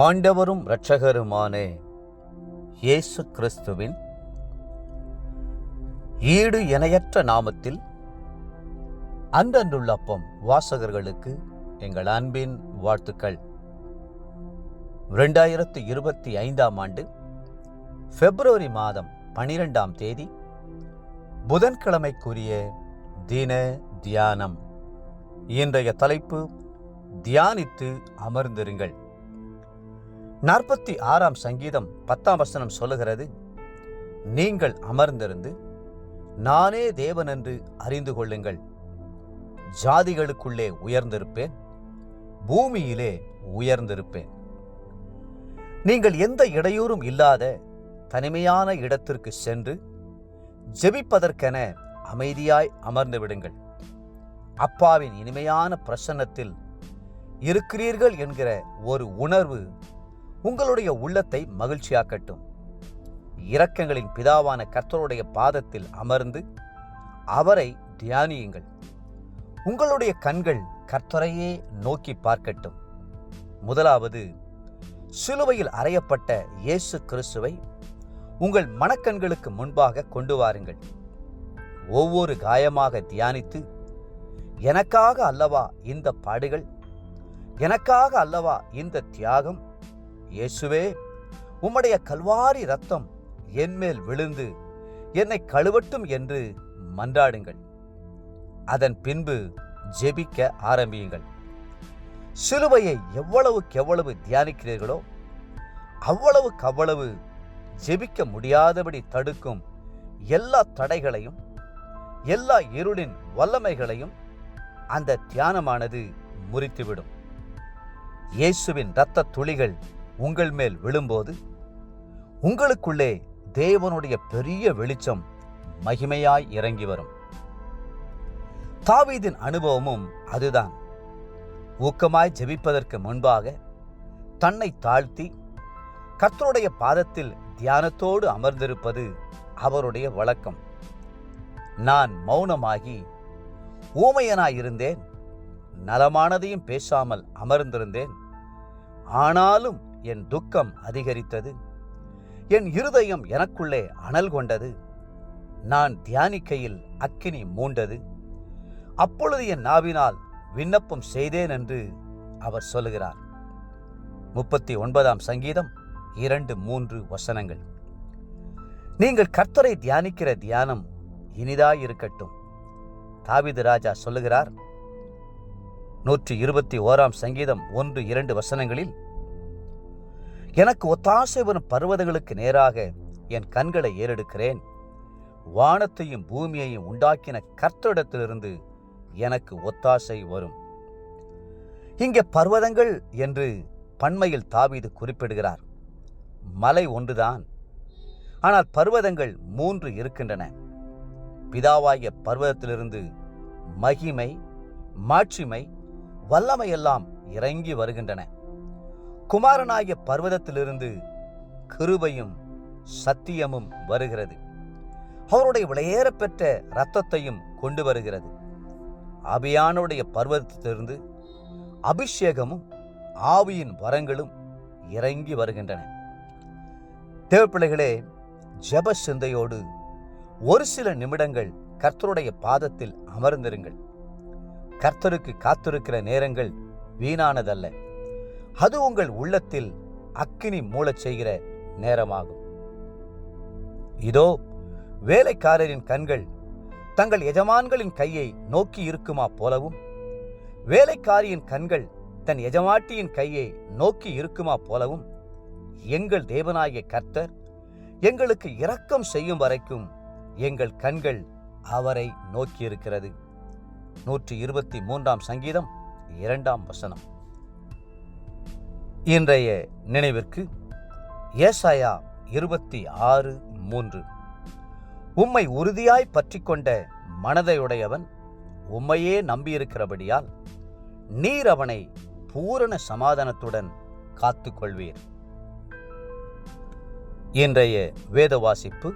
ஆண்டவரும் இரட்சகருமான இயேசு கிறிஸ்துவின் ஈடு இணையற்ற நாமத்தில் அன்றன்றுள்ள அப்பம் வாசகர்களுக்கு எங்கள் அன்பின் வாழ்த்துக்கள். 2025 ஆண்டு பிப்ரவரி மாதம் 12ஆம் தேதி புதன்கிழமைக்குரிய தின தியானம். இன்றைய தலைப்பு, தியானித்து அமர்ந்திருங்கள். 46ஆம் சங்கீதம் 10ஆம் வசனம் சொல்லுகிறது, நீங்கள் அமர்ந்திருந்து நானே தேவன் என்று அறிந்து கொள்ளுங்கள். ஜாதிகளுக்குள்ளே உயர்ந்திருப்பேன், பூமியிலே உயர்ந்திருப்பேன். நீங்கள் எந்த இடையூறும் இல்லாத தனிமையான இடத்திற்கு சென்று ஜெபிப்பதற்கென அமைதியாய் அமர்ந்து விடுங்கள். அப்பாவின் இனிமையான பிரசன்னத்தில் இருக்கிறீர்கள் என்கிற ஒரு உணர்வு உங்களுடைய உள்ளத்தை மகிழ்ச்சியாக்கட்டும். இரக்கங்களின் பிதாவான கர்த்தருடைய பாதத்தில் அமர்ந்து அவரை தியானியுங்கள். உங்களுடைய கண்கள் கர்த்தரையே நோக்கி பார்க்கட்டும். முதலாவது, சிலுவையில் அறையப்பட்ட இயேசு கிறிஸ்துவை உங்கள் மனக்கண்களுக்கு முன்பாக கொண்டு வாருங்கள். ஒவ்வொரு காயமாக தியானித்து, எனக்காக அல்லவா இந்த பாடுகள், எனக்காக அல்லவா இந்த தியாகம், இயேசுவே உம்முடைய கல்வாரி இரத்தம் என்மேல் விழுந்து என்னை கழுவட்டும் என்று மன்றாடுங்கள். அதன் பின்பு ஜெபிக்க ஆரம்பியுங்கள். சிலுவையை எவ்வளவுக்கு தியானிக்கிறீர்களோ அவ்வளவு ஜெபிக்க முடியாதபடி தடுக்கும் எல்லா தடைகளையும், எல்லா இருளின் வல்லமைகளையும் அந்த தியானமானது முறித்துவிடும். இயேசுவின் இரத்த துளிகள் உங்கள் மேல் விழும்போது உங்களுக்குள்ளே தேவனுடைய பெரிய வெளிச்சம் மகிமையாய் இறங்கி வரும். தாவீதின் அனுபவமும் அதுதான். ஊக்கமாய் ஜெபிப்பதற்கு முன்பாக தன்னை தாழ்த்தி கர்த்தருடைய பாதத்தில் தியானத்தோடு அமர்ந்திருப்பது அவருடைய வழக்கம். நான் மௌனமாகி ஊமையனாயிருந்தேன், நலமானதையும் பேசாமல் அமர்ந்திருந்தேன். ஆனாலும் என் துக்கம் அதிகரித்தது, என் இருதயம் எனக்குள்ளே அனல் கொண்டது. நான் தியானிக்கையில் அக்கினி மூண்டது. அப்பொழுது என் நாவினால் விண்ணப்பம் செய்தேன் என்று அவர் சொல்லுகிறார். 39ஆம் சங்கீதம் 2-3 வசனங்கள். நீங்கள் கர்த்தரை தியானிக்கிற தியானம் இனிதாயிருக்கட்டும். தாவீது ராஜா சொல்லுகிறார், 121ஆம் சங்கீதம் 1-2 வசனங்களில், எனக்கு ஒத்தாசை வரும் பர்வதங்களுக்கு நேராக என் கண்களை ஏறெடுக்கிறேன். வானத்தையும் பூமியையும் உண்டாக்கின கர்த்தரிடத்திலிருந்து எனக்கு ஒத்தாசை வரும். இங்கே பர்வதங்கள் என்று பன்மையில் தாவீது குறிப்பிடுகிறார். மலை ஒன்றுதான், ஆனால் பர்வதங்கள் 3 இருக்கின்றன. பிதாவாகிய பர்வதத்திலிருந்து மகிமை, மாட்சிமை, வல்லமையெல்லாம் இறங்கி வருகின்றன. குமாரனாகிய பர்வதத்திலிருந்து கிருபையும் சத்தியமும் வருகிறது. அவருடைய விலையேற பெற்ற இரத்தத்தையும் கொண்டு வருகிறது. ஆவியானுடைய பர்வதத்திலிருந்து அபிஷேகமும் ஆவியின் வரங்களும் இறங்கி வருகின்றன. தேவப்பிள்ளைகளே, ஜெப சிந்தையோடு ஒரு சில நிமிடங்கள் கர்த்தருடைய பாதத்தில் அமர்ந்திருங்கள். கர்த்தருக்கு காத்திருக்கிற நேரங்கள் வீணானதல்ல. அது உங்கள் உள்ளத்தில் அக்கினி மூளச் செய்கிற நேரமாகும். இதோ, வேலைக்காரரின் கண்கள் தங்கள் எஜமான்களின் கையை நோக்கி இருக்குமா போலவும், வேலைக்காரியின் கண்கள் தன் எஜமாட்டியின் கையை நோக்கி இருக்குமா போலவும், எங்கள் தேவனாகிய கர்த்தர் எங்களுக்கு இரக்கம் செய்யும் வரைக்கும் எங்கள் கண்கள் அவரை நோக்கியிருக்கிறது. 123ஆம் சங்கீதம் 2ஆம் வசனம். இன்றைய நினைவிற்கு ஏசாயா 26:3. உம்மை உறுதியாய் பற்றி கொண்ட மனதையுடையவன் உம்மையே நம்பியிருக்கிறபடியால் நீர் அவனை பூரண சமாதானத்துடன் காத்துக்கொள்வீர். இன்றைய வேத வாசிப்பு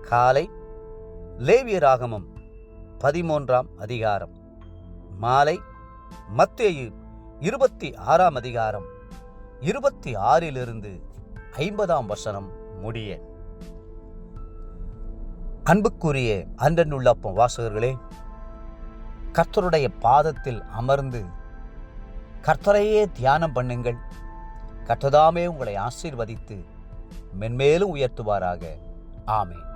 காலை லேவியராகமம் 13ஆம் அதிகாரம், மாலை மத்தேயு 26ஆம் அதிகாரம் 26 50 முடிய. அன்புக்குரிய அன்றனுள்ளப்பம் வாசகர்களே, கர்த்தருடைய பாதத்தில் அமர்ந்து கர்த்தரையே தியானம் பண்ணுங்கள். கர்த்ததாமே உங்களை ஆசீர்வதித்து மென்மேலும் உயர்த்துவாராக. ஆமென்.